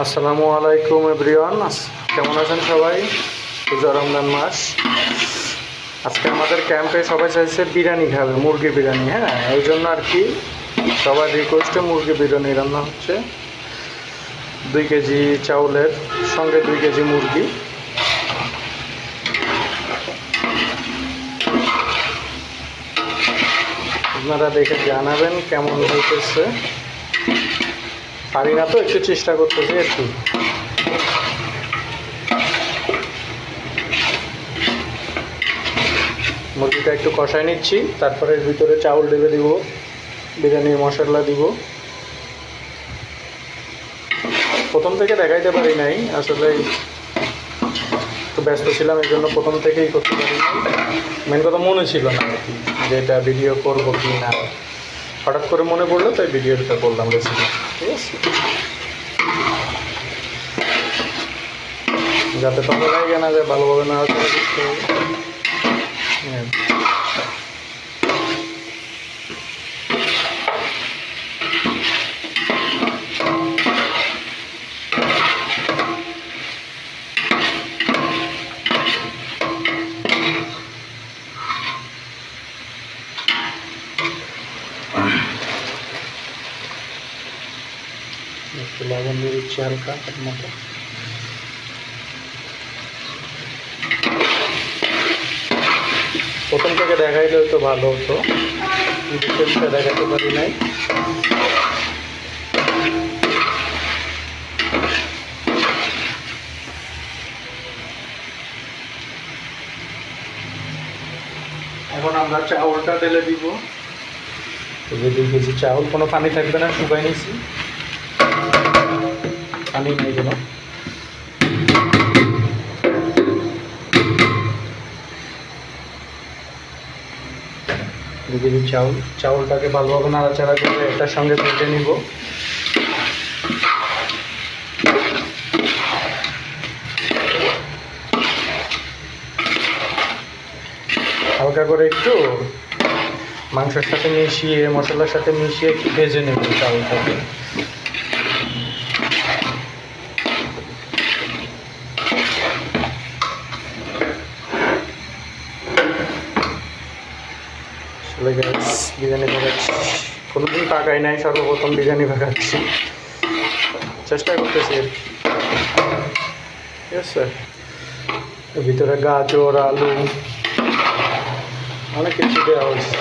আসসালামু আলাইকুম এভরিওয়ান, কেমন আছেন সবাই? পূজা রমজান মাস। আজকে আমাদের ক্যাম্পে সবাই চাইছে বিরিয়ানি খাবে, মুরগি বিরিয়ানি। হ্যাঁ, এই জন্য আর কি সবার রিকোয়েস্টে মুরগি বিরিয়ানি রান্না হচ্ছে। 2 কেজি চাউলের সঙ্গে 2 কেজি মুরগি। আপনারা দেখে জানাবেন কেমন হইতেছে। পারি না তো, একটু চেষ্টা করতেছি একটু। মুরগিটা একটু কষায় নিচ্ছি, তারপরে এর ভিতরে চাউল ঢেলে দিব, বিরিয়ানির মশলা দিব। প্রথম থেকে দেখাইতে পারি নাই, আসলে একটু ব্যস্ত ছিলাম, এই জন্য প্রথম থেকেই করতে পারি নাই। মেন কথা মনে ছিল না আর কি, যে এটা ভিডিও করবো কি না। হঠাৎ করে মনে পড়লো, তাই ভিডিওটা করলাম রেসিপি। ঠিক আছে, যাতে তখন লাগে না যে ভালোভাবে না করে দিতে হবে। একটু লবণ দিয়ে দিচ্ছি হালকা মতো। প্রথম থেকে দেখাইলে হয়তো ভালো হতো, ডিটেলসটা দেখাতে পারি নাই। এখন আমরা চাউলটা ঢেলে দিব। 2 কেজি চাউল, কোনো পানি থাকবে না, শুকাই নিছি, পানি নেই কোনো। কেজি চাউলটাকে ভালোভাবে নাড়াচাড়া করে এটার সঙ্গে ভেজে নিব। হালকা করে একটু মাংসের সাথে মিশিয়ে, মশলার সাথে মিশিয়ে একটু ভেজে নেব চাউলটাকে। বিরিয়ানি ভাগাচ্ছি, কোনোদিন পাকাই নাই, সর্বপ্রথম বিরিয়ানি ভাগাচ্ছি, চেষ্টা করতেছি। ঠিক আছে, ভিতরে গাজর, আলু, অনেক কিছু দেওয়া হয়েছে।